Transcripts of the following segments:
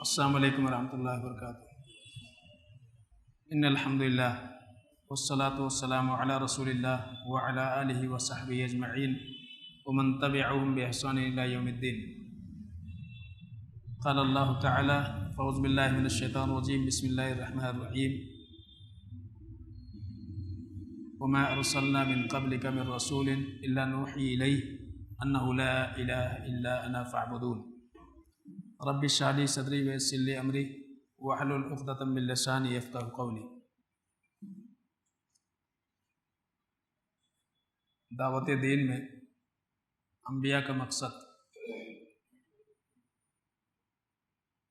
السلام علیکم ورحمۃ اللہ وبرکاتہ۔ ان الحمدللہ والصلاة والسلام علی رسول اللہ وعلی آلہ وصحبہ اجمعین ومن تبعهم بإحسان إلی یوم الدین۔ قال اللہ تعالی اعوذ باللہ من الشیطان الرجیم بسم اللہ الرحمن الرحیم وما ارسلنا من قبلک من رسول الا نوحی الیہ انہ لا الہ الا انا فاعبدون۔ رب اشرح لی صدری ویسر لی امری واحلل عقدۃ من لسانی یفقہوا قولی۔ دعوت دین میں انبیاء کا مقصد،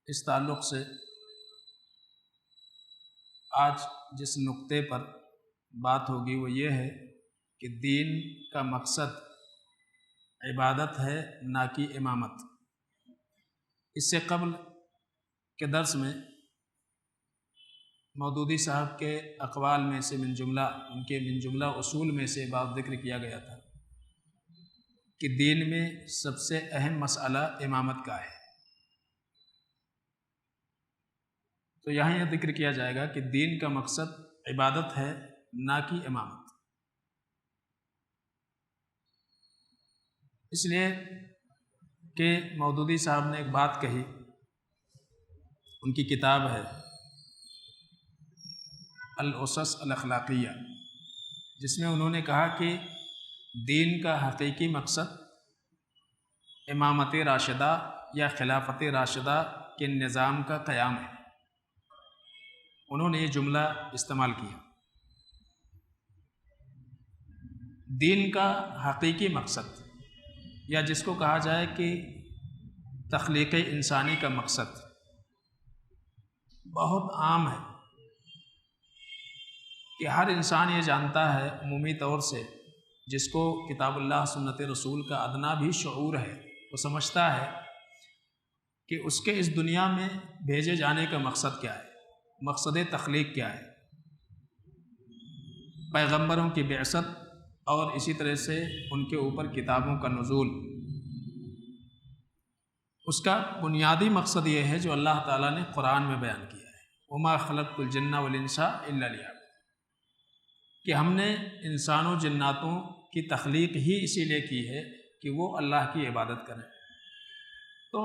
اس تعلق سے آج جس نقطے پر بات ہوگی وہ یہ ہے کہ دین کا مقصد عبادت ہے نہ کہ امامت۔ اس سے قبل کے درس میں مودودی صاحب کے اقوال میں سے من جملہ اصول میں سے بات ذکر کیا گیا تھا کہ دین میں سب سے اہم مسئلہ امامت کا ہے۔ تو یہاں یہ ذکر کیا جائے گا کہ دین کا مقصد عبادت ہے نہ کہ امامت۔ اس لیے کہ مودودی صاحب نے ایک بات کہی، ان کی کتاب ہے الاسس الاخلاقیہ، جس میں انہوں نے کہا کہ دین کا حقیقی مقصد امامت راشدہ یا خلافت راشدہ کے نظام کا قیام ہے۔ انہوں نے یہ جملہ استعمال کیا، دین کا حقیقی مقصد، یا جس کو کہا جائے کہ تخلیق انسانی کا مقصد، بہت عام ہے کہ ہر انسان یہ جانتا ہے عمومی طور سے، جس کو کتاب اللہ سنت رسول کا ادنا بھی شعور ہے، وہ سمجھتا ہے کہ اس کے اس دنیا میں بھیجے جانے کا مقصد کیا ہے، مقصد تخلیق کیا ہے، پیغمبروں کی بعثت اور اسی طرح سے ان کے اوپر کتابوں کا نزول۔ اس کا بنیادی مقصد یہ ہے جو اللہ تعالیٰ نے قرآن میں بیان کیا ہے، وما خلقت الجن والانس الا لیعبدون، کہ ہم نے انسانوں جناتوں کی تخلیق ہی اسی لیے کی ہے کہ وہ اللہ کی عبادت کریں۔ تو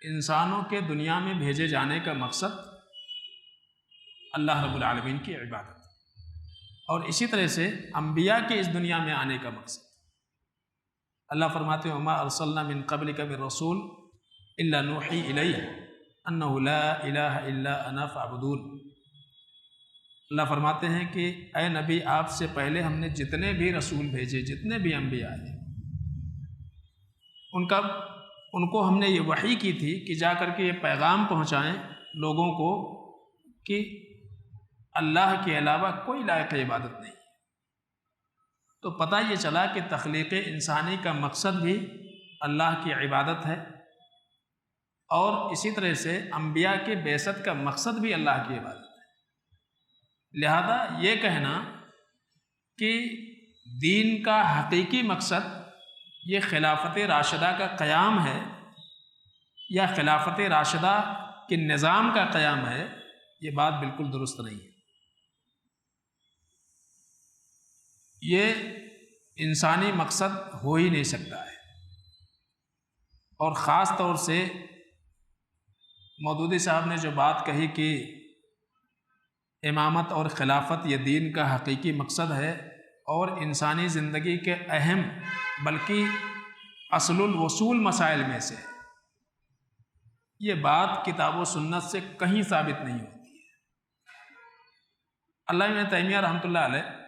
انسانوں کے دنیا میں بھیجے جانے کا مقصد اللہ رب العالمین کی عبادت، اور اسی طرح سے انبیاء کے اس دنیا میں آنے کا مقصد، اللہ فرماتے ہیں وما ارسلنا من قبلک من رسول الا نوحی الیہ انہ لا الہ الا انا فاعبدون۔ اللہ فرماتے ہیں کہ اے نبی، آپ سے پہلے ہم نے جتنے بھی رسول بھیجے، جتنے بھی انبیاء آئے، ان کو ہم نے یہ وحی کی تھی کہ جا کر کے یہ پیغام پہنچائیں لوگوں کو کہ اللہ کے علاوہ کوئی لائق عبادت نہیں۔ تو پتہ یہ چلا کہ تخلیق انسانی کا مقصد بھی اللہ کی عبادت ہے، اور اسی طرح سے انبیاء کے بعثت کا مقصد بھی اللہ کی عبادت ہے۔ لہذا یہ کہنا کہ دین کا حقیقی مقصد یہ خلافت راشدہ کا قیام ہے یا خلافت راشدہ کے نظام کا قیام ہے، یہ بات بالکل درست نہیں ہے۔ یہ انسانی مقصد ہو ہی نہیں سکتا ہے، اور خاص طور سے مودودی صاحب نے جو بات کہی کہ امامت اور خلافت یہ دین کا حقیقی مقصد ہے اور انسانی زندگی کے اہم بلکہ اصل الوصول مسائل میں سے، یہ بات کتاب و سنت سے کہیں ثابت نہیں ہوتی ہے۔ علامہ ابن تیمیہ رحمۃ اللہ علیہ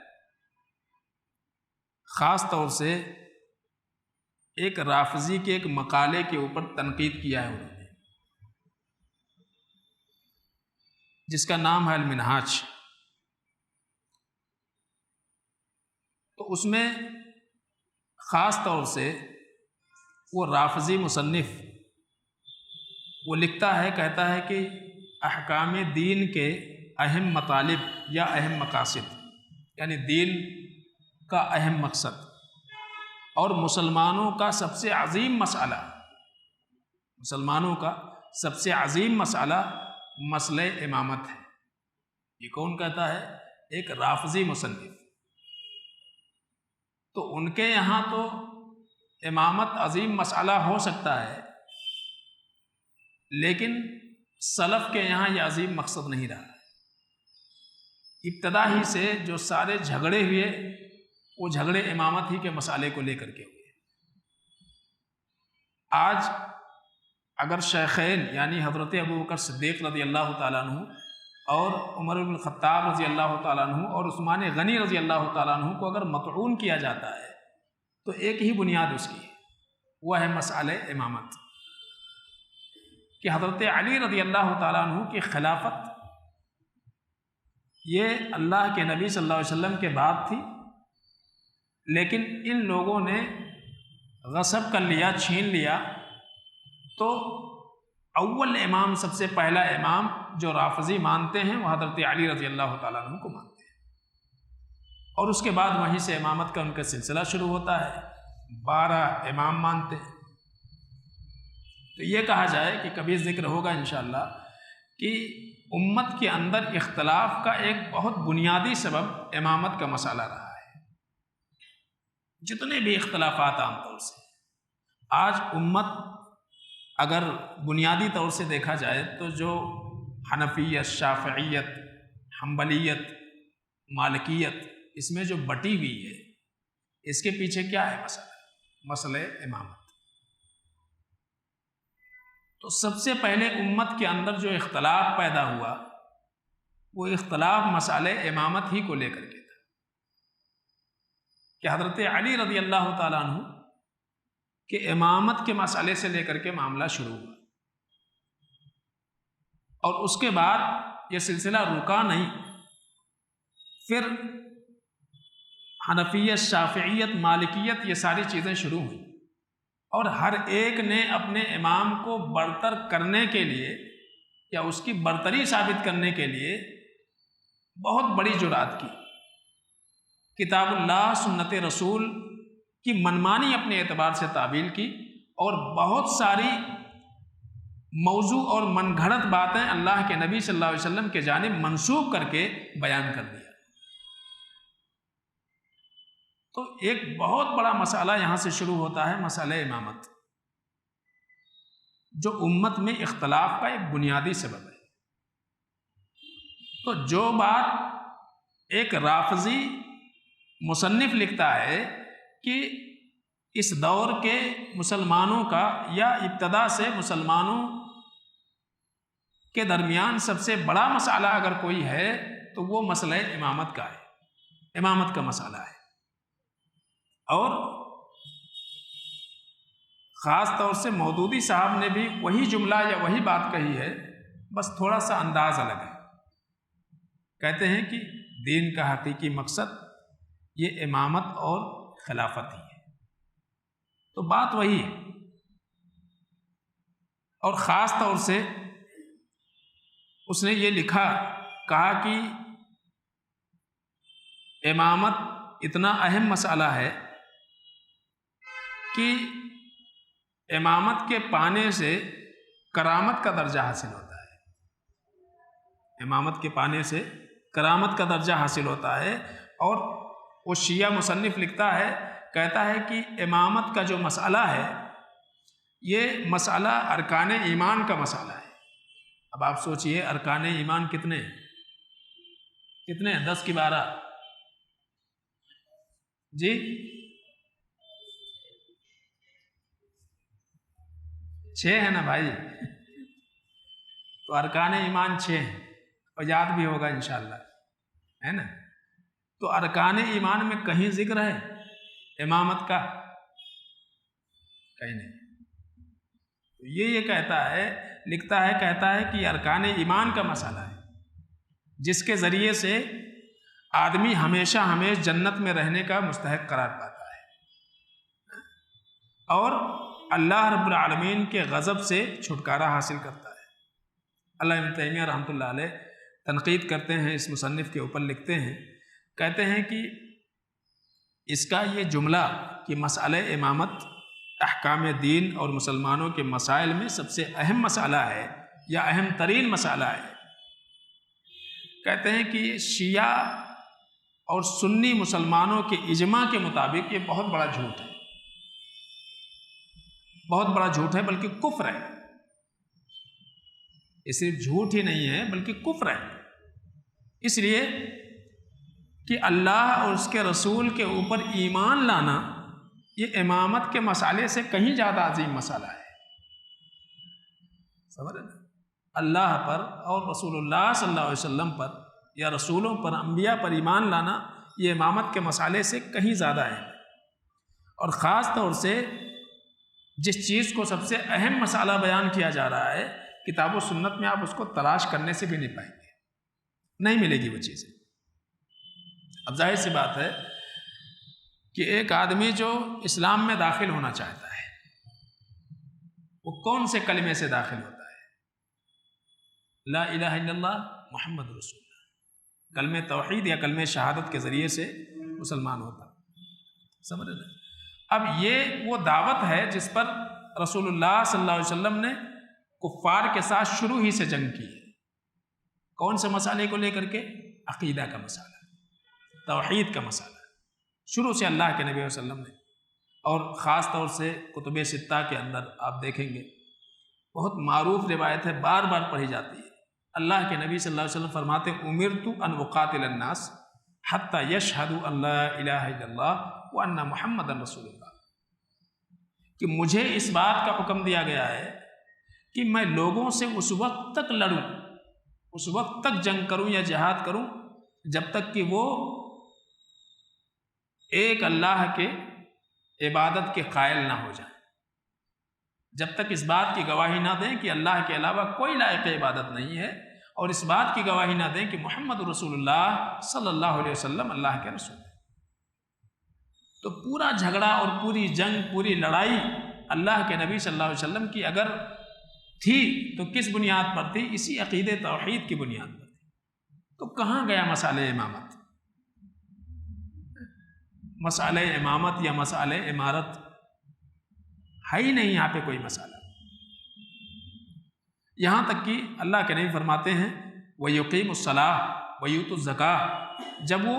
خاص طور سے ایک رافضی کے ایک مقالے کے اوپر تنقید کیا ہے انہوں نے، جس کا نام ہے المنہاج۔ تو اس میں خاص طور سے وہ رافضی مصنف وہ لکھتا ہے، کہتا ہے کہ احکام دین کے اہم مطالب یا اہم مقاصد، یعنی دین کا اہم مقصد اور مسلمانوں کا سب سے عظیم مسئلہ، مسلمانوں کا سب سے عظیم مسئلہ مسئلہ امامت ہے۔ یہ کون کہتا ہے؟ ایک رافضی مصنف۔ تو ان کے یہاں تو امامت عظیم مسئلہ ہو سکتا ہے، لیکن سلف کے یہاں یہ عظیم مقصد نہیں رہا۔ ابتدا ہی سے جو سارے جھگڑے ہوئے وہ جھگڑے امامت ہی کے مسئلے کو لے کر کے ہوئے۔ آج اگر شیخین یعنی حضرت ابوبکر صدیق رضی اللہ تعالیٰ عنہ اور عمر بن الخطاب رضی اللہ تعالیٰ عنہ اور عثمان غنی رضی اللہ تعالیٰ عنہ کو اگر مطعون کیا جاتا ہے تو ایک ہی بنیاد اس کی ہے، وہ ہے مسئلہ امامت، کہ حضرت علی رضی اللہ تعالیٰ عنہ کی خلافت یہ اللہ کے نبی صلی اللہ علیہ وسلم کے بعد تھی، لیکن ان لوگوں نے غصب کر لیا، چھین لیا، تو اول امام، سب سے پہلا امام جو رافضی مانتے ہیں وہ حضرت علی رضی اللہ تعالیٰ عنہ کو مانتے ہیں، اور اس کے بعد وہیں سے امامت کا ان کا سلسلہ شروع ہوتا ہے، 12 امام مانتے ہیں۔ تو یہ کہا جائے کہ کبھی ذکر ہوگا انشاءاللہ کہ امت کے اندر اختلاف کا ایک بہت بنیادی سبب امامت کا مسئلہ رہا ہے۔ جتنے بھی اختلافات عام طور سے آج امت اگر بنیادی طور سے دیکھا جائے تو جو حنفیت، شافعیت، حنبلیت، مالکیت اس میں جو بٹی ہوئی ہے، اس کے پیچھے کیا ہے مسئلہ امامت۔ تو سب سے پہلے امت کے اندر جو اختلاف پیدا ہوا وہ اختلاف مسئلہ امامت ہی کو لے کر کے تھا، کہ حضرت علی رضی اللہ تعالیٰ عنہ کہ امامت کے مسئلے سے لے کر کے معاملہ شروع ہوا، اور اس کے بعد یہ سلسلہ رکا نہیں، پھر حنفیت، شافعیت، مالکیت یہ ساری چیزیں شروع ہوئیں، اور ہر ایک نے اپنے امام کو برتر کرنے کے لیے یا اس کی برتری ثابت کرنے کے لیے بہت بڑی جرات کی، کتاب اللہ، سنت رسول کی منمانی اپنے اعتبار سے تعبیل کی، اور بہت ساری موضوع اور من گھڑت باتیں اللہ کے نبی صلی اللہ علیہ وسلم کے جانب منسوب کر کے بیان کر دیا۔ تو ایک بہت بڑا مسئلہ یہاں سے شروع ہوتا ہے، مسئلہ امامت، جو امت میں اختلاف کا ایک بنیادی سبب ہے۔ تو جو بات ایک رافضی مصنف لکھتا ہے کہ اس دور کے مسلمانوں کا یا ابتدا سے مسلمانوں کے درمیان سب سے بڑا مسئلہ اگر کوئی ہے تو وہ مسئلہ امامت کا ہے، امامت کا مسئلہ ہے، اور خاص طور سے مودودی صاحب نے بھی وہی جملہ یا وہی بات کہی ہے، بس تھوڑا سا انداز الگ ہے۔ کہتے ہیں کہ دین کا حقیقی مقصد یہ امامت اور خلافت ہی ہے، تو بات وہی ہے۔ اور خاص طور سے اس نے یہ کہا کہ امامت اتنا اہم مسئلہ ہے کہ امامت کے پانے سے کرامت کا درجہ حاصل ہوتا ہے، امامت کے پانے سے کرامت کا درجہ حاصل ہوتا ہے۔ اور وہ شیعہ مصنف لکھتا ہے، کہتا ہے کہ امامت کا جو مسئلہ ہے یہ مسئلہ ارکان ایمان کا مسئلہ ہے۔ اب آپ سوچئے ارکان ایمان کتنے ہیں؟ 10 کی 12 جی، 6 ہے نا بھائی، تو ارکان ایمان 6 ہیں، اور یاد بھی ہوگا انشاءاللہ، ہے نا؟ تو ارکان ایمان میں کہیں ذکر ہے امامت کا؟ کہیں نہیں۔ تو یہ کہتا ہے، لکھتا ہے، کہتا ہے کہ ارکان ایمان کا مسئلہ ہے جس کے ذریعے سے آدمی ہمیشہ جنت میں رہنے کا مستحق قرار پاتا ہے، اور اللہ رب العالمین کے غضب سے چھٹکارا حاصل کرتا ہے۔ علامہ ابن تیمیہ رحمۃ اللہ علیہ تنقید کرتے ہیں اس مصنف کے اوپر، لکھتے ہیں، کہتے ہیں کہ اس کا یہ جملہ کہ مسئلہ امامت احکام دین اور مسلمانوں کے مسائل میں سب سے اہم مسئلہ ہے یا اہم ترین مسئلہ ہے۔ کہتے ہیں کہ یہ شیعہ اور سنی مسلمانوں کے اجماع کے مطابق یہ بہت بڑا جھوٹ ہے، بہت بڑا جھوٹ ہے، بلکہ کفر ہے۔ یہ صرف جھوٹ ہی نہیں ہے بلکہ کفر ہے، اس لیے کہ اللہ اور اس کے رسول کے اوپر ایمان لانا یہ امامت کے مسئلے سے کہیں زیادہ عظیم مسئلہ ہے۔ سمجھ رہے ہیں؟ اللہ پر اور رسول اللہ صلی اللہ علیہ وسلم پر یا رسولوں پر، انبیاء پر ایمان لانا یہ امامت کے مسئلے سے کہیں زیادہ ہے، اور خاص طور سے جس چیز کو سب سے اہم مسئلہ بیان کیا جا رہا ہے، کتاب و سنت میں آپ اس کو تلاش کرنے سے بھی نہیں پائیں گے، نہیں ملے گی وہ چیزیں۔ اب ظاہر سی بات ہے کہ ایک آدمی جو اسلام میں داخل ہونا چاہتا ہے وہ کون سے کلمے سے داخل ہوتا ہے؟ لا الہ الا اللہ محمد رسول اللہ، کلمہ توحید یا کلمہ شہادت کے ذریعے سے مسلمان ہوتا ہے۔ سمجھ رہے ہیں؟ اب یہ وہ دعوت ہے جس پر رسول اللہ صلی اللہ علیہ وسلم نے کفار کے ساتھ شروع ہی سے جنگ کی ہے۔ کون سے مسئلے کو لے کر کے؟ عقیدہ کا مسئلہ، توحید کا مسئلہ، شروع سے اللہ کے نبی صلی اللہ علیہ وسلم نے، اور خاص طور سے کتب ستہ کے اندر آپ دیکھیں گے بہت معروف روایت ہے، بار بار پڑھی جاتی ہے۔ اللہ کے نبی صلی اللہ علیہ وسلم فرماتے ہیں امرت ان اقاتل الناس حتی یشہدوا ان لا الہ الا اللہ وان محمد رسول اللہ، کہ مجھے اس بات کا حکم دیا گیا ہے کہ میں لوگوں سے اس وقت تک لڑوں، اس وقت تک جنگ کروں یا جہاد کروں جب تک کہ وہ ایک اللہ کے عبادت کے قائل نہ ہو جائیں، جب تک اس بات کی گواہی نہ دیں کہ اللہ کے علاوہ کوئی لائق عبادت نہیں ہے، اور اس بات کی گواہی نہ دیں کہ محمد رسول اللہ صلی اللہ علیہ وسلم اللہ کے رسول ہے۔ تو پورا جھگڑا اور پوری جنگ، پوری لڑائی اللہ کے نبی صلی اللہ علیہ وسلم کی اگر تھی تو کس بنیاد پر تھی؟ اسی عقید توحید کی بنیاد پر تھی۔ تو کہاں گیا مسئلہ امامت؟ مسئلہ امامت یا مسئلہ امارت ہے ہی نہیں یہاں پہ کوئی مسئلہ، یہاں تک کہ اللہ کے نبی فرماتے ہیں وَيُقِيمُ الصَّلَاةَ وَيُؤْتُ الزَّكَاةَ، جب وہ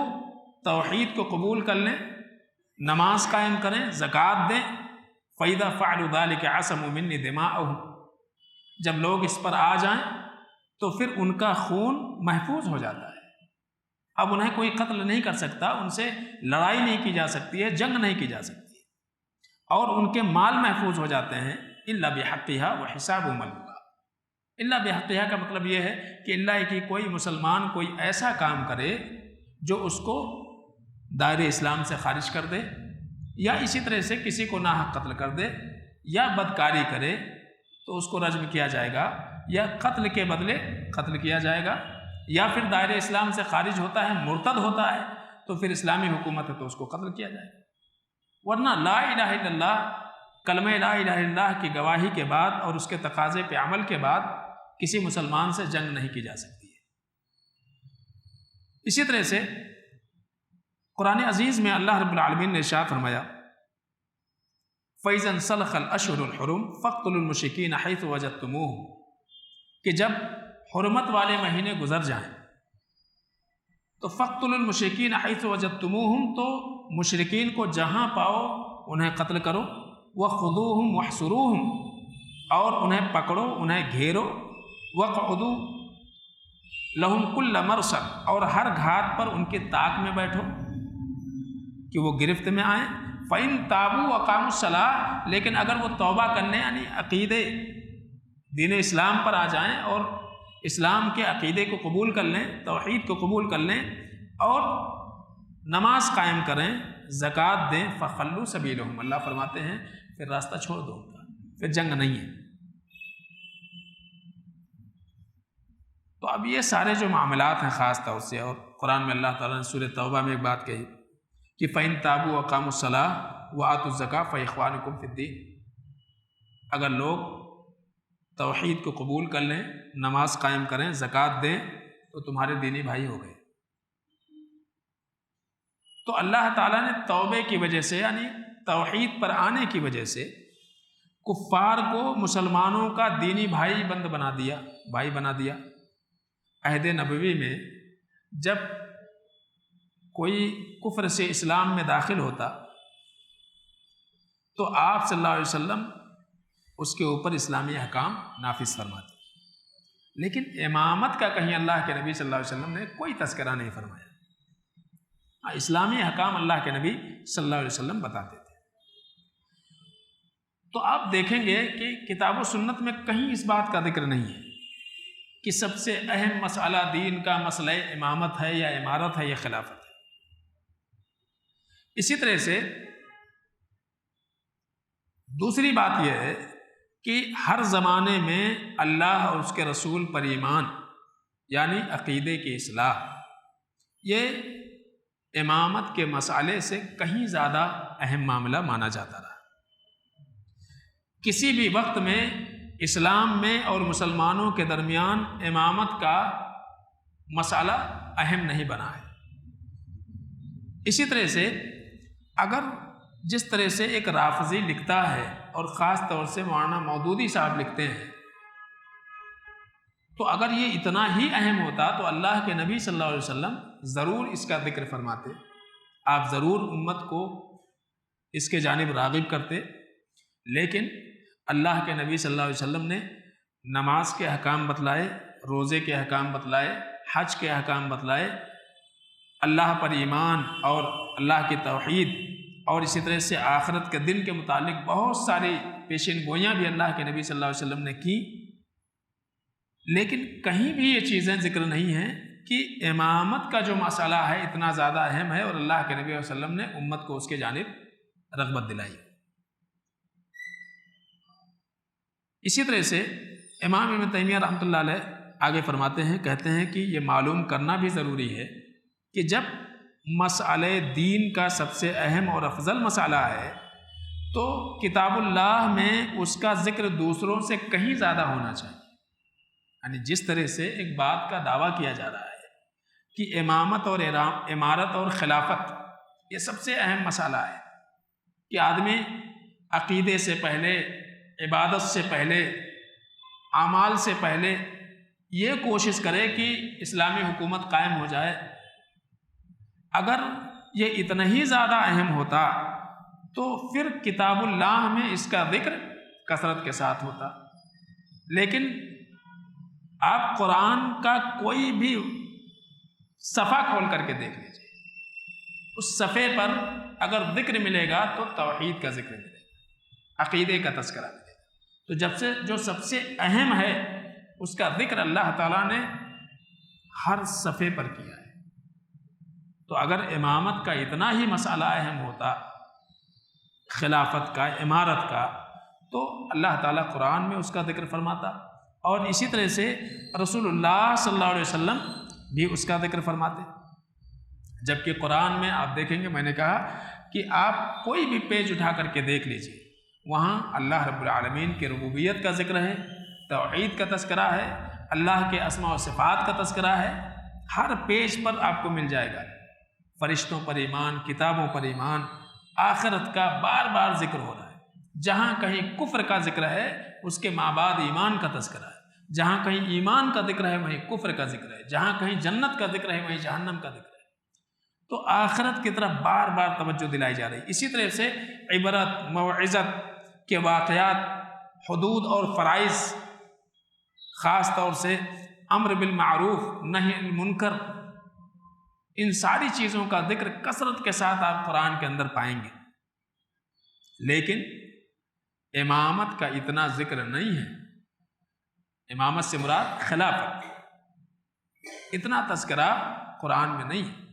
توحید کو قبول کر لیں، نماز قائم کریں، زکوٰۃ دیں، فَإِذَا فَعَلُوا ذَلِكَ عَصَمُوا مِنِّي دِمَاءَهُمْ، جب لوگ اس پر آ جائیں تو پھر ان کا خون محفوظ ہو جاتا ہے۔ اب انہیں کوئی قتل نہیں کر سکتا، ان سے لڑائی نہیں کی جا سکتی ہے، جنگ نہیں کی جا سکتی ہے، اور ان کے مال محفوظ ہو جاتے ہیں إِلَّا بِحَقِّهَا وَحِسَابُهُمْ عَلَى اللَّهِ۔ إِلَّا بِحَقِّهَا کا مطلب یہ ہے کہ اللہ کی کوئی مسلمان کوئی ایسا کام کرے جو اس کو دائرے اسلام سے خارج کر دے، یا اسی طرح سے کسی کو ناحق قتل کر دے یا بدکاری کرے تو اس کو رجم کیا جائے گا، یا قتل کے بدلے قتل کیا جائے گا، یا پھر دائرے اسلام سے خارج ہوتا ہے، مرتد ہوتا ہے تو پھر اسلامی حکومت ہے تو اس کو قتل کیا جائے گا۔ ورنہ لا الہ الا اللہ، کلمہ لا الہ الا اللہ کی گواہی کے بعد اور اس کے تقاضے پہ عمل کے بعد کسی مسلمان سے جنگ نہیں کی جا سکتی ہے۔ اسی طرح سے قرآن عزیز میں اللہ رب العالمین نے ارشاد فرمایا فَإِذَا انْسَلَخَ الْأَشْهُرُ الْحُرُمُ فَاقْتُلُوا الْمُشْرِكِينَ حَيْثُ وَجَدتُّمُوهُمْ، کہ جب حرمت والے مہینے گزر جائیں تو فَاقْتُلُوا الْمُشْرِكِينَ حَيْثُ وَجَدتُّمُوهُمْ، تو مشرکین کو جہاں پاؤ انہیں قتل کرو، وَخُذُوهُمْ وَاحْصُرُوهُمْ، اور انہیں پکڑو، انہیں گھیرو، وَاقْعُدُوا لَهُمْ كُلَّ مَرْصَدٍ، اور ہر گھاٹ پر ان کے طاق میں بیٹھو کہ وہ گرفت میں آئیں۔ فَإِن تَابُوا وَأَقَامُوا الصَّلَاةَ، لیکن اگر وہ توبہ کرنے یعنی عقیدے دین اسلام پر آ جائیں اور اسلام کے عقیدے کو قبول کر لیں، توحید کو قبول کر لیں اور نماز قائم کریں، زکوٰۃ دیں، فَخَلُّوا سَبِيلَهُمْ، اللہ فرماتے ہیں پھر راستہ چھوڑ دو ان کا، پھر جنگ نہیں ہے۔ تو اب یہ سارے جو معاملات ہیں خاص طور سے، اور قرآن میں اللہ تعالیٰ نے سورہ توبہ میں ایک بات کہی کہ فَإِن تَابُوا وَأَقَامُوا الصَّلَاةَ وَآتُوا الزَّكَاةَ فَإِخْوَانُكُمْ فِي الدِّينِ، اگر لوگ توحید کو قبول کر لیں، نماز قائم کریں، زکوٰۃ دیں تو تمہارے دینی بھائی ہو گئے۔ تو اللہ تعالیٰ نے توبے کی وجہ سے یعنی توحید پر آنے کی وجہ سے کفار کو مسلمانوں کا دینی بھائی بنا دیا۔ عہد نبوی میں جب کوئی کفر سے اسلام میں داخل ہوتا تو آپ صلی اللہ علیہ وسلم اس کے اوپر اسلامی احکام نافذ فرماتے، لیکن امامت کا کہیں اللہ کے نبی صلی اللہ علیہ وسلم نے کوئی تذکرہ نہیں فرمایا۔ اسلامی احکام اللہ کے نبی صلی اللہ علیہ وسلم بتاتے تھے۔ تو آپ دیکھیں گے کہ کتاب و سنت میں کہیں اس بات کا ذکر نہیں ہے کہ سب سے اہم مسئلہ دین کا مسئلہ امامت ہے یا امارت ہے یا خلافت ہے۔ اسی طرح سے دوسری بات یہ ہے کہ ہر زمانے میں اللہ اور اس کے رسول پر ایمان یعنی عقیدے کی اصلاح، یہ امامت کے مسئلے سے کہیں زیادہ اہم معاملہ مانا جاتا رہا۔ کسی بھی وقت میں اسلام میں اور مسلمانوں کے درمیان امامت کا مسئلہ اہم نہیں بنا ہے۔ اسی طرح سے اگر جس طرح سے ایک رافضی لکھتا ہے اور خاص طور سے مولانا مودودی صاحب لکھتے ہیں، تو اگر یہ اتنا ہی اہم ہوتا تو اللہ کے نبی صلی اللہ علیہ وسلم ضرور اس کا ذکر فرماتے، آپ ضرور امت کو اس کے جانب راغب کرتے، لیکن اللہ کے نبی صلی اللہ علیہ وسلم نے نماز کے احکام بتلائے، روزے کے احکام بتلائے، حج کے احکام بتلائے، اللہ پر ایمان اور اللہ کی توحید اور اسی طرح سے آخرت کے دن کے متعلق بہت ساری پیشین گوئیاں بھی اللہ کے نبی صلی اللہ علیہ وسلم نے کی، لیکن کہیں بھی یہ چیزیں ذکر نہیں ہیں کہ امامت کا جو مسئلہ ہے اتنا زیادہ اہم ہے اور اللہ کے نبی صلی اللہ علیہ وسلم نے امت کو اس کے جانب رغبت دلائی۔ اسی طرح سے امام ابن تیمیہ رحمۃ اللہ علیہ آگے فرماتے ہیں، کہتے ہیں کہ یہ معلوم کرنا بھی ضروری ہے کہ جب مسئلہ دین کا سب سے اہم اور افضل مسئلہ ہے تو کتاب اللہ میں اس کا ذکر دوسروں سے کہیں زیادہ ہونا چاہیے۔ یعنی جس طرح سے ایک بات کا دعویٰ کیا جا رہا ہے کہ امامت اور امارت اور خلافت یہ سب سے اہم مسئلہ ہے کہ آدمی عقیدے سے پہلے، عبادت سے پہلے، اعمال سے پہلے یہ کوشش کرے کہ اسلامی حکومت قائم ہو جائے۔ اگر یہ اتنا ہی زیادہ اہم ہوتا تو پھر کتاب اللہ میں اس کا ذکر کثرت کے ساتھ ہوتا، لیکن آپ قرآن کا کوئی بھی صفحہ کھول کر کے دیکھ لیجیے، اس صفحے پر اگر ذکر ملے گا تو توحید کا ذکر ملے گا، عقیدے کا تذکرہ ملے گا۔ تو جب سے جو سب سے اہم ہے اس کا ذکر اللہ تعالیٰ نے ہر صفحے پر کیا ہے، تو اگر امامت کا اتنا ہی مسئلہ اہم ہوتا، خلافت کا، امارت کا، تو اللہ تعالیٰ قرآن میں اس کا ذکر فرماتا، اور اسی طرح سے رسول اللہ صلی اللہ علیہ وسلم بھی اس کا ذکر فرماتے۔ جبکہ قرآن میں آپ دیکھیں گے، میں نے کہا کہ آپ کوئی بھی پیج اٹھا کر کے دیکھ لیجئے، وہاں اللہ رب العالمین کی ربوبیت کا ذکر ہے، توحید کا تذکرہ ہے، اللہ کے اسماء و صفات کا تذکرہ ہے، ہر پیج پر آپ کو مل جائے گا۔ فرشتوں پر ایمان، کتابوں پر ایمان، آخرت کا بار بار ذکر ہو رہا ہے۔ جہاں کہیں کفر کا ذکر ہے اس کے ماں بعد ایمان کا تذکرہ ہے، جہاں کہیں ایمان کا ذکر ہے وہیں کفر کا ذکر ہے، جہاں کہیں جنت کا ذکر ہے وہیں جہنم کا ذکر ہے۔ تو آخرت کی طرف بار بار توجہ دلائی جا رہی ہے۔ اسی طرح سے عبرت، موعظت کے واقعات، حدود اور فرائض، خاص طور سے امر بالمعروف نہی عن المنکر، ان ساری چیزوں کا ذکر کثرت کے ساتھ آپ قرآن کے اندر پائیں گے، لیکن امامت کا اتنا ذکر نہیں ہے۔ امامت سے مراد خلافت، اتنا تذکرہ قرآن میں نہیں ہے۔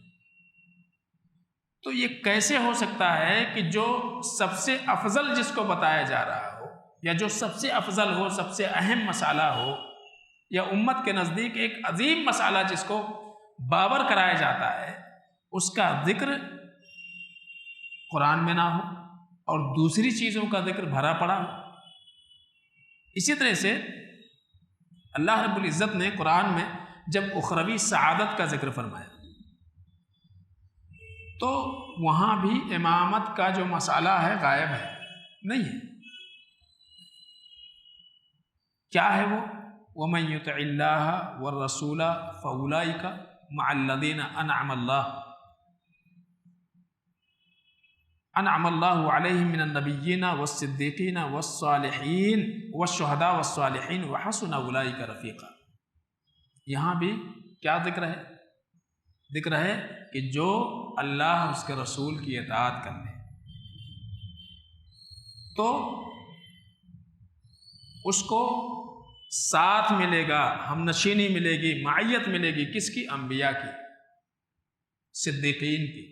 تو یہ کیسے ہو سکتا ہے کہ جو سب سے افضل جس کو بتایا جا رہا ہو، یا جو سب سے افضل ہو، سب سے اہم مسئلہ ہو، یا امت کے نزدیک ایک عظیم مسئلہ جس کو بابر کرایا جاتا ہے، اس کا ذکر قرآن میں نہ ہو اور دوسری چیزوں کا ذکر بھرا پڑا ہو؟ اسی طرح سے اللہ رب العزت نے قرآن میں جب اخروی سعادت کا ذکر فرمایا تو وہاں بھی امامت کا جو مسئلہ ہے غائب ہے، نہیں ہے۔ کیا ہے وہ؟ وَمَن يُطِعِ اللَّهَ وَالرَّسُولَ فَأُولَٰئِكَ مَعَ الَّذِينَ أَنْعَمَ اللَّهُ عَلَيْهِم مِّنَ النَّبِيِّينَ وَالصِّدِّيقِينَ وَالصَّالِحِينَ وَالشُّهَدَاءِ وَالصَّالِحِينَ وَحَسُنَ أُولَٰئِكَ رَفِيقًا۔ یہاں بھی کیا ذکر ہے؟ ذکر ہے کہ جو اللہ اس کے رسول کی اطاعت کر لے تو اس کو ساتھ ملے گا، ہم نشینی ملے گی، معیت ملے گی، کس کی؟ انبیاء کی، صدیقین کی،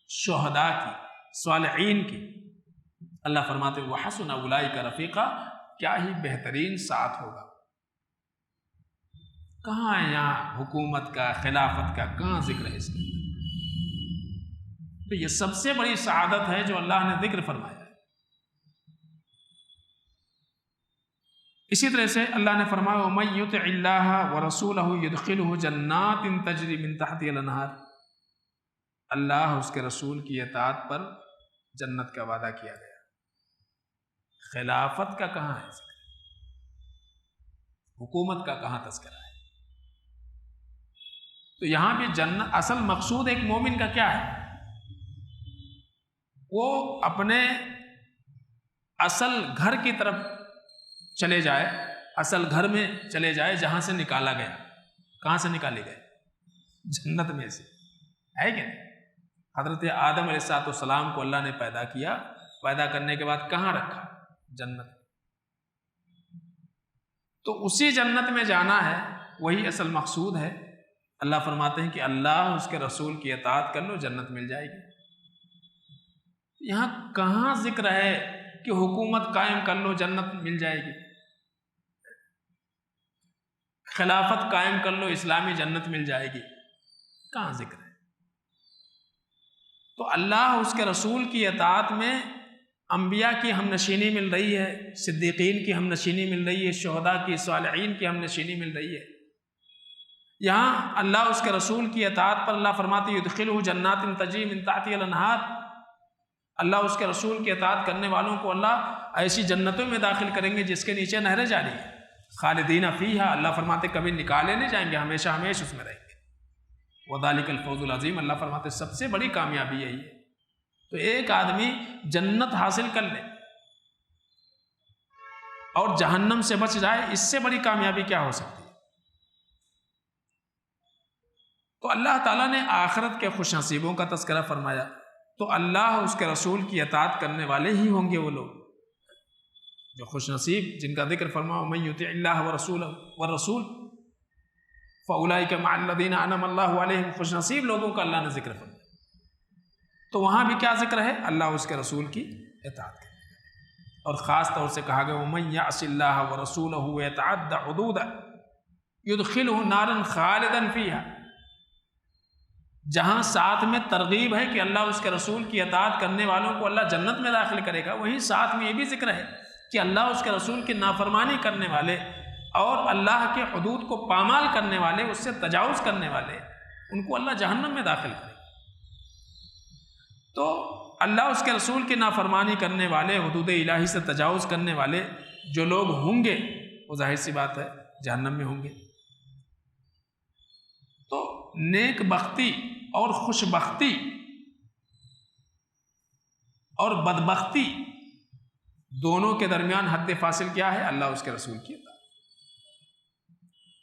شہداء کی، صالحین کی۔ اللہ فرماتے ہیں وَحَسُنَ أُولَٰئِكَ رَفِيقًا، کیا ہی بہترین ساتھ ہوگا۔ کہاں ہے یہاں حکومت کا، خلافت کا، کہاں ذکر ہے اس کا؟ تو یہ سب سے بڑی سعادت ہے جو اللہ نے ذکر فرمایا ہے۔ اسی طرح سے اللہ نے فرمایا وَمَن يُطِعِ اللَّهَ وَرَسُولَهُ يُدْخِلْهُ جَنَّاتٍ تَجْرِي مِن تَحْتِهَا الْأَنْهَارُ، اللہ اس کے رسول کی اطاعت پر جنت کا وعدہ کیا گیا۔ خلافت کا کہاں ہے ذکر؟ حکومت کا کہاں تذکرہ ہے؟ تو یہاں بھی جنت، اصل مقصود ایک مومن کا کیا ہے؟ وہ اپنے اصل گھر کی طرف چلے جائے، اصل گھر میں چلے جائے جہاں سے نکالا گیا۔ کہاں سے نکالے گئے؟ جنت میں سے، ہے کہ نہیں؟ حضرت آدم علیہ السلام کو اللہ نے پیدا کیا، پیدا کرنے کے بعد کہاں رکھا؟ جنت۔ تو اسی جنت میں جانا ہے، وہی اصل مقصود ہے۔ اللہ فرماتے ہیں کہ اللہ اس کے رسول کی اطاعت کر لو، جنت مل جائے گی۔ یہاں کہاں ذکر ہے کہ حکومت قائم کر لو جنت مل جائے گی؟ خلافت قائم کر لو اسلامی جنت مل جائے گی؟ کہاں ذکر ہے؟ تو اللہ اس کے رسول کی اطاعت میں انبیاء کی ہم نشینی مل رہی ہے، صدیقین کی ہم نشینی مل رہی ہے، شہداء کی، صالحین کی ہم نشینی مل رہی ہے۔ یہاں اللہ اس کے رسول کی اطاعت پر اللہ فرماتے یدخلہ جنات تجری من تحتها الانہار، اللہ اس کے رسول کی اطاعت کرنے والوں کو اللہ ایسی جنتوں میں داخل کریں گے جس کے نیچے نہریں جاری ہیں، خالدین فیہا، اللہ فرماتے کبھی نکالے نہیں جائیں گے، ہمیشہ ہمیشہ اس میں رہیں گے۔ وذالک الفوز العظیم، اللہ فرماتے سب سے بڑی کامیابی یہی ہے۔ تو ایک آدمی جنت حاصل کر لے اور جہنم سے بچ جائے، اس سے بڑی کامیابی کیا ہو سکتی ہے؟ تو اللہ تعالیٰ نے آخرت کے خوش نصیبوں کا تذکرہ فرمایا، تو اللہ اس کے رسول کی اطاعت کرنے والے ہی ہوں گے وہ لوگ جو خوش نصیب، جن کا ذکر فرماؤ من یطع اللہ والرسول فاولئک مع الذین انعم اللہ علیہم، خوش نصیب لوگوں کا اللہ نے ذکر فرمایا۔ تو وہاں بھی کیا ذکر ہے؟ اللہ اس کے رسول کی اطاعت کرنے، اور خاص طور سے کہا گیا ومن یعص اللہ ورسولہ ویتعد حدودہ یدخلہ نارا خالدا فیہا، جہاں ساتھ میں ترغیب ہے کہ اللہ اس کے رسول کی اطاعت کرنے والوں کو اللہ جنت میں داخل کرے گا، وہیں ساتھ میں یہ بھی ذکر ہے کہ اللہ اس کے رسول کی نافرمانی کرنے والے اور اللہ کے حدود کو پامال کرنے والے، اس سے تجاوز کرنے والے، ان کو اللہ جہنم میں داخل کرے گا۔ تو اللہ اس کے رسول کی نافرمانی کرنے والے، حدود الہی سے تجاوز کرنے والے جو لوگ ہوں گے، وہ ظاہر سی بات ہے جہنم میں ہوں گے۔ تو نیک بختی اور خوش بختی اور بدبختی دونوں کے درمیان حد فاصل کیا ہے؟ اللہ اس کے رسول کی اطاعت۔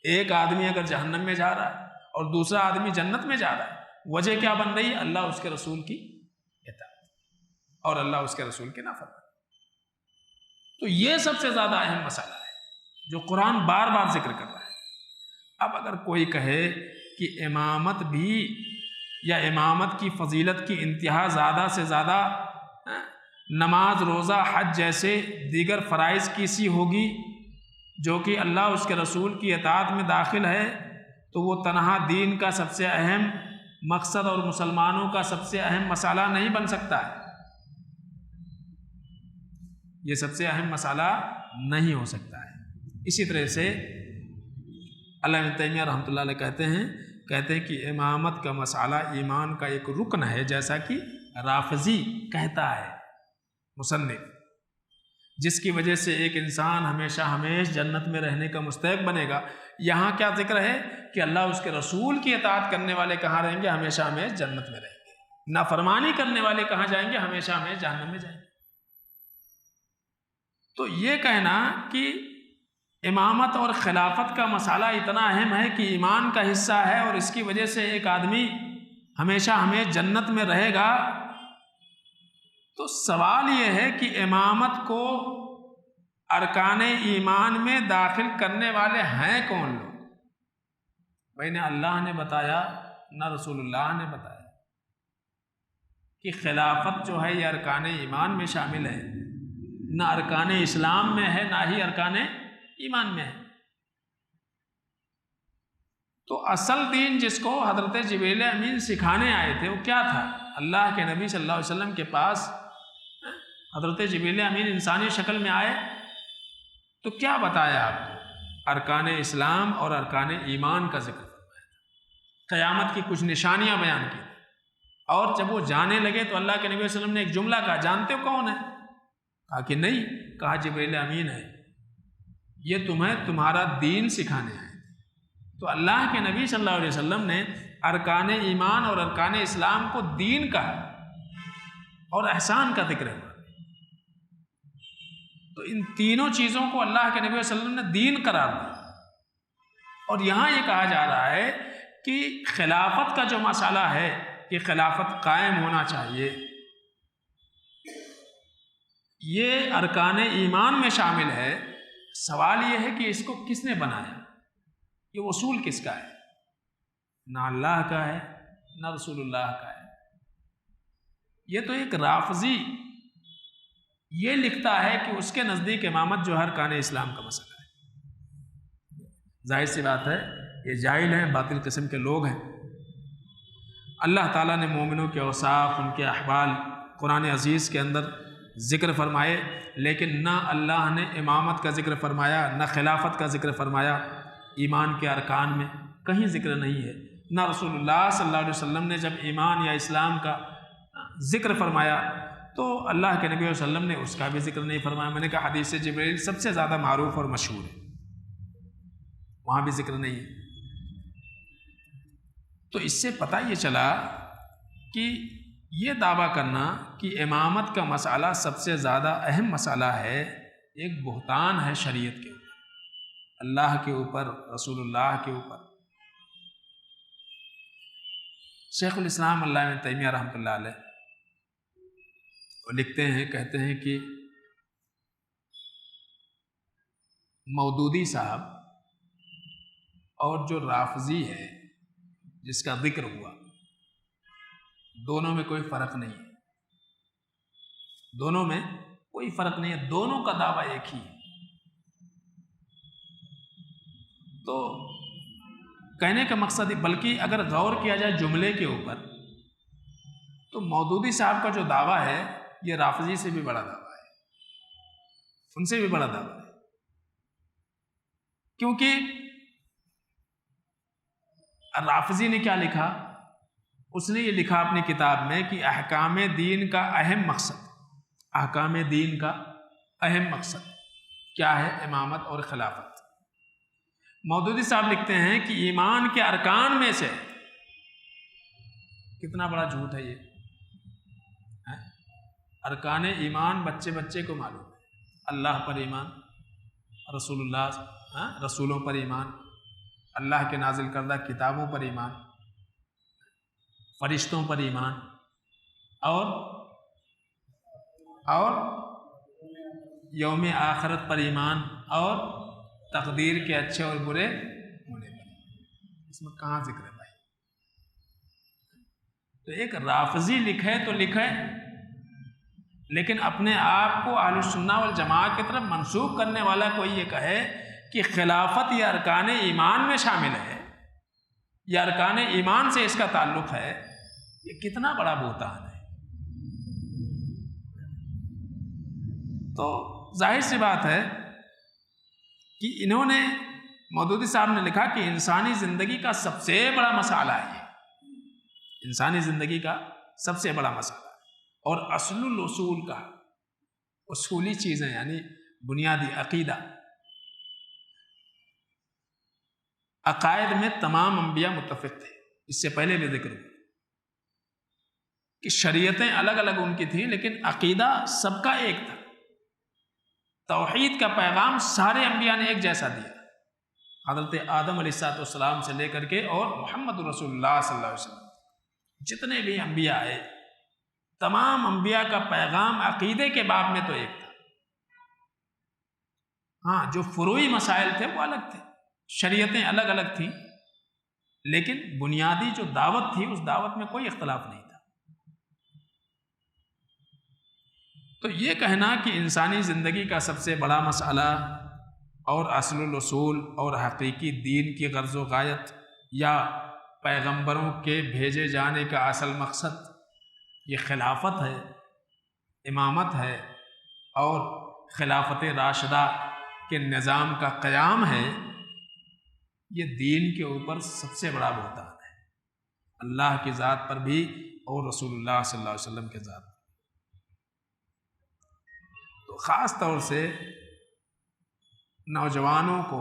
ایک آدمی اگر جہنم میں جا رہا ہے اور دوسرا آدمی جنت میں جا رہا ہے، وجہ کیا بن رہی ہے؟ اللہ اس کے رسول کی اطاعت اور اللہ اس کے رسول کی نافرمانی۔ تو یہ سب سے زیادہ اہم مسئلہ ہے جو قرآن بار بار ذکر کر رہا ہے۔ اب اگر کوئی کہے کہ امامت بھی یا امامت کی فضیلت کی انتہا زیادہ سے زیادہ نماز، روزہ، حج جیسے دیگر فرائض کی سی ہوگی جو کہ اللہ اس کے رسول کی اطاعت میں داخل ہے، تو وہ تنہا دین کا سب سے اہم مقصد اور مسلمانوں کا سب سے اہم مسئلہ نہیں بن سکتا ہے، یہ سب سے اہم مسئلہ نہیں ہو سکتا ہے۔ اسی طرح سے علامہ ابن تیمیہ رحمۃ اللہ علیہ کہتے ہیں کہ امامت کا مسئلہ ایمان کا ایک رکن ہے، جیسا کہ رافضی کہتا ہے مصنف جس کی وجہ سے ایک انسان ہمیشہ ہمیشہ جنت میں رہنے کا مستحق بنے گا۔ یہاں کیا ذکر ہے کہ اللہ اس کے رسول کی اطاعت کرنے والے کہاں رہیں گے؟ ہمیشہ ہمیشہ جنت میں رہیں گے۔ نافرمانی کرنے والے کہاں جائیں گے؟ ہمیشہ ہمیشہ جہنم میں جائیں گے۔ تو یہ کہنا کہ امامت اور خلافت کا مسئلہ اتنا اہم ہے کہ ایمان کا حصہ ہے اور اس کی وجہ سے ایک آدمی ہمیشہ ہمیشہ جنت میں رہے گا، تو سوال یہ ہے کہ امامت کو ارکان ایمان میں داخل کرنے والے ہیں کون لوگ؟ بھائی نہ اللہ نے بتایا نہ رسول اللہ نے بتایا کہ خلافت جو ہے یہ ارکان ایمان میں شامل ہے، نہ ارکان اسلام میں ہے نہ ہی ارکان ایمان میں ہے۔ تو اصل دین جس کو حضرت جبریل امین سکھانے آئے تھے وہ کیا تھا؟ اللہ کے نبی صلی اللہ علیہ وسلم کے پاس حضرت جبریل امین انسانی شکل میں آئے تو کیا بتایا آپ کو؟ ارکان اسلام اور ارکان ایمان کا ذکر فرمایا، قیامت کی کچھ نشانیاں بیان کی، اور جب وہ جانے لگے تو اللہ کے نبی صلی اللہ علیہ وسلم نے ایک جملہ کہا، جانتے ہو کون ہے؟ کہا کہ نہیں۔ کہا جبریل امین ہے، یہ تمہیں تمہارا دین سکھانے آئے۔ تو اللہ کے نبی صلی اللہ علیہ وسلم نے ارکان ایمان اور ارکان اسلام کو دین کا اور احسان کا ذکر ہے۔ تو ان تینوں چیزوں کو اللہ کے نبی صلی اللہ علیہ وسلم نے دین قرار دیا، اور یہاں یہ کہا جا رہا ہے کہ خلافت کا جو مسئلہ ہے کہ خلافت قائم ہونا چاہیے، یہ ارکان ایمان میں شامل ہے۔ سوال یہ ہے کہ اس کو کس نے بنایا؟ یہ اصول کس کا ہے؟ نہ اللہ کا ہے نہ رسول اللہ کا ہے۔ یہ تو ایک رافضی یہ لکھتا ہے کہ اس کے نزدیک امامت جو ہے ارکان اسلام کا مسئلہ ہے۔ ظاہر سی بات ہے یہ جاہل ہیں، باطل قسم کے لوگ ہیں۔ اللہ تعالیٰ نے مومنوں کے اوصاف، ان کے احوال قرآن عزیز کے اندر ذکر فرمائے، لیکن نہ اللہ نے امامت کا ذکر فرمایا نہ خلافت کا ذکر فرمایا۔ ایمان کے ارکان میں کہیں ذکر نہیں ہے، نہ رسول اللہ صلی اللہ علیہ وسلم نے جب ایمان یا اسلام کا ذکر فرمایا تو اللہ کے نبی صلی اللہ علیہ وسلم نے اس کا بھی ذکر نہیں فرمایا۔ میں نے کہا حدیث جبریل سب سے زیادہ معروف اور مشہور ہے، وہاں بھی ذکر نہیں ہے۔ تو اس سے پتہ یہ چلا کہ یہ دعویٰ کرنا کہ امامت کا مسئلہ سب سے زیادہ اہم مسئلہ ہے، ایک بہتان ہے شریعت کے اوپر، اللہ کے اوپر، رسول اللہ کے اوپر۔ شیخ الاسلام علامہ ابن تیمیہ رحمۃ اللہ علیہ وہ لکھتے ہیں، کہتے ہیں کہ مودودی صاحب اور جو رافضی ہے جس کا ذکر ہوا، دونوں میں کوئی فرق نہیں ہے، دونوں میں کوئی فرق نہیں ہے، دونوں کا دعویٰ ایک ہی ہے۔ تو کہنے کا مقصد، بلکہ اگر غور کیا جائے جملے کے اوپر تو مودودی صاحب کا جو دعویٰ ہے یہ رافضی سے بھی بڑا دعویٰ ہے، ان سے بھی بڑا دعویٰ ہے، کیونکہ رافضی نے کیا لکھا؟ اس نے یہ لکھا اپنی کتاب میں کہ احکام دین کا اہم مقصد، احکام دین کا اہم مقصد کیا ہے؟ امامت اور خلافت۔ مودودی صاحب لکھتے ہیں کہ ایمان کے ارکان میں سے، کتنا بڑا جھوٹ ہے یہ، ارکان ایمان بچے بچے کو معلوم ہے، اللہ پر ایمان، رسول اللہ رسولوں پر ایمان، اللہ کے نازل کردہ کتابوں پر ایمان، فرشتوں پر ایمان، اور یوم آخرت پر ایمان، اور تقدیر کے اچھے اور برے ہونے پر۔ اس میں کہاں ذکر ہے بھائی؟ تو ایک رافضی لکھے تو لکھے، لیکن اپنے آپ کو اہل السنہ والجماعت کی طرف منسوب کرنے والا کوئی یہ کہے کہ خلافت یا ارکان ایمان میں شامل ہے یا ارکان ایمان سے اس کا تعلق ہے، یہ کتنا بڑا بہتان ہے۔ تو ظاہر سی بات ہے کہ انہوں نے، مودودی صاحب نے لکھا کہ انسانی زندگی کا سب سے بڑا مسئلہ ہے، یہ انسانی زندگی کا سب سے بڑا مسئلہ ہے اور اصل الاصول کا، اصولی چیزیں یعنی بنیادی عقیدہ. عقائد میں تمام انبیاء متفق تھے، اس سے پہلے بھی ذکر ہوا کہ شریعتیں الگ الگ ان کی تھیں لیکن عقیدہ سب کا ایک تھا. توحید کا پیغام سارے انبیاء نے ایک جیسا دیا، حضرت آدم علیہ السلام سے لے کر کے اور محمد رسول اللہ صلی اللہ علیہ وسلم جتنے بھی انبیاء آئے، تمام انبیاء کا پیغام عقیدے کے باب میں تو ایک تھا. ہاں، جو فروعی مسائل تھے وہ الگ تھے، شریعتیں الگ الگ تھیں، لیکن بنیادی جو دعوت تھی اس دعوت میں کوئی اختلاف نہیں تھا. تو یہ کہنا کہ انسانی زندگی کا سب سے بڑا مسئلہ اور اصل الاصول اور حقیقی دین کی غرض و غایت یا پیغمبروں کے بھیجے جانے کا اصل مقصد یہ خلافت ہے، امامت ہے اور خلافت راشدہ کے نظام کا قیام ہے، یہ دین کے اوپر سب سے بڑا بہتان ہے، اللہ کی ذات پر بھی اور رسول اللہ صلی اللہ علیہ وسلم کے ذات پر. تو خاص طور سے نوجوانوں کو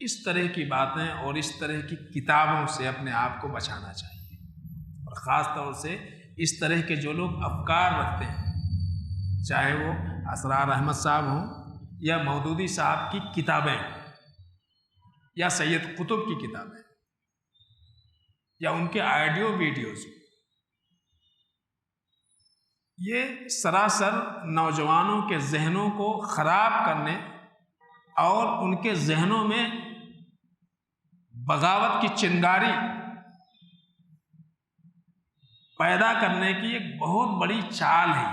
اس طرح کی باتیں اور اس طرح کی کتابوں سے اپنے آپ کو بچانا چاہیے، اور خاص طور سے اس طرح کے جو لوگ افکار رکھتے ہیں، چاہے وہ اسرار احمد صاحب ہوں یا مودودی صاحب کی کتابیں یا سید قطب کی کتابیں یا ان کے آڈیو ویڈیوز، یہ سراسر نوجوانوں کے ذہنوں کو خراب کرنے اور ان کے ذہنوں میں بغاوت کی چنگاری پیدا کرنے کی ایک بہت بڑی چال ہے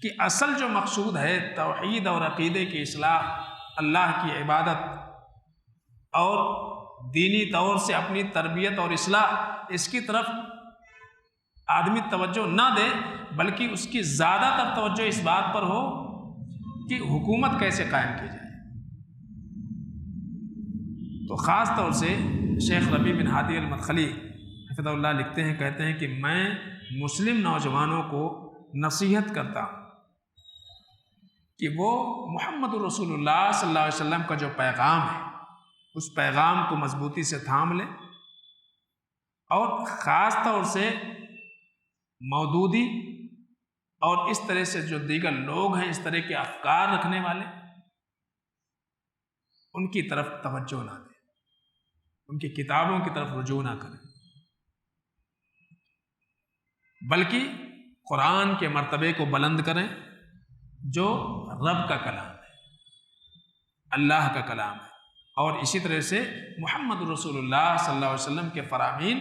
کہ اصل جو مقصود ہے توحید اور عقیدے کی اصلاح، اللہ کی عبادت اور دینی طور سے اپنی تربیت اور اصلاح، اس کی طرف آدمی توجہ نہ دے بلکہ اس کی زیادہ تر توجہ اس بات پر ہو کہ حکومت کیسے قائم کی جائے. تو خاص طور سے شیخ ربیع بن ہادی المدخلی حفظہ اللہ لکھتے ہیں، کہتے ہیں کہ میں مسلم نوجوانوں کو نصیحت کرتا ہوں کہ وہ محمد رسول اللہ صلی اللہ علیہ وسلم کا جو پیغام ہے اس پیغام کو مضبوطی سے تھام لیں، اور خاص طور سے مودودی اور اس طرح سے جو دیگر لوگ ہیں اس طرح کے افکار رکھنے والے، ان کی طرف توجہ نہ دیں، ان کی کتابوں کی طرف رجوع نہ کریں، بلکہ قرآن کے مرتبے کو بلند کریں جو رب کا کلام ہے، اللہ کا کلام ہے، اور اسی طرح سے محمد رسول اللہ صلی اللہ علیہ وسلم کے فرامین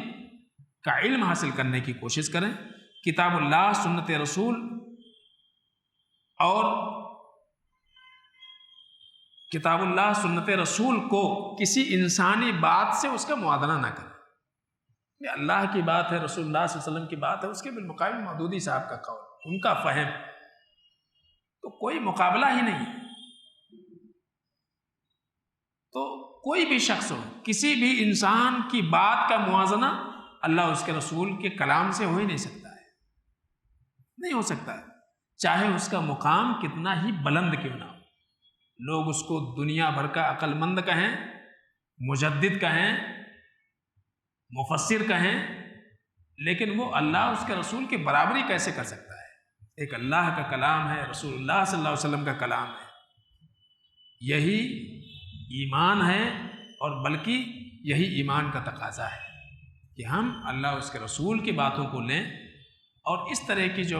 کا علم حاصل کرنے کی کوشش کریں. کتاب اللہ، سنت رسول اور کتاب اللہ سنت رسول کو کسی انسانی بات سے اس کا موازنہ نہ کریں. یہ اللہ کی بات ہے، رسول اللہ صلی اللہ علیہ وسلم کی بات ہے، اس کے بالمقابل مودودی صاحب کا قول، ان کا فہم، تو کوئی مقابلہ ہی نہیں ہے. تو کوئی بھی شخص ہو، کسی بھی انسان کی بات کا موازنہ اللہ اس کے رسول کے کلام سے ہو ہی نہیں سکتا ہے، نہیں ہو سکتا ہے، چاہے اس کا مقام کتنا ہی بلند کیوں نہ ہو. لوگ اس کو دنیا بھر کا عقل مند کہیں، مجدد کہیں، مفسر کہیں، لیکن وہ اللہ اس کے رسول کی برابری کیسے کر سکتا ہے؟ ایک اللہ کا کلام ہے، رسول اللہ صلی اللہ علیہ وسلم کا کلام ہے، یہی ایمان ہے، اور بلکہ یہی ایمان کا تقاضا ہے کہ ہم اللہ اس کے رسول کی باتوں کو لیں، اور اس طرح کی جو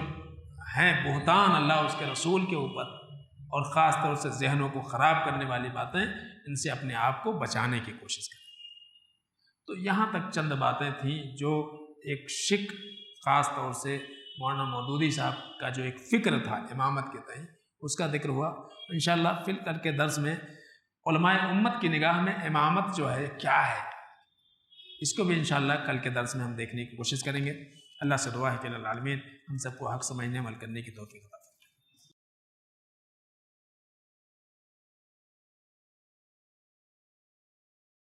ہیں بہتان اللہ اس کے رسول کے اوپر اور خاص طور سے ذہنوں کو خراب کرنے والی باتیں، ان سے اپنے آپ کو بچانے کی کوشش کریں. تو یہاں تک چند باتیں تھیں جو ایک شک خاص طور سے مولانا مودودی صاحب کا جو ایک فکر تھا امامت کے تئیں، اس کا ذکر ہوا. انشاءاللہ فی کل کے درس میں علماء امت کی نگاہ میں امامت جو ہے کیا ہے، اس کو بھی انشاءاللہ کل کے درس میں ہم دیکھنے کی کوشش کریں گے. اللہ سے دعا ہے کہ العالمین ہم سب کو حق سمجھنے عمل کرنے کی توفیق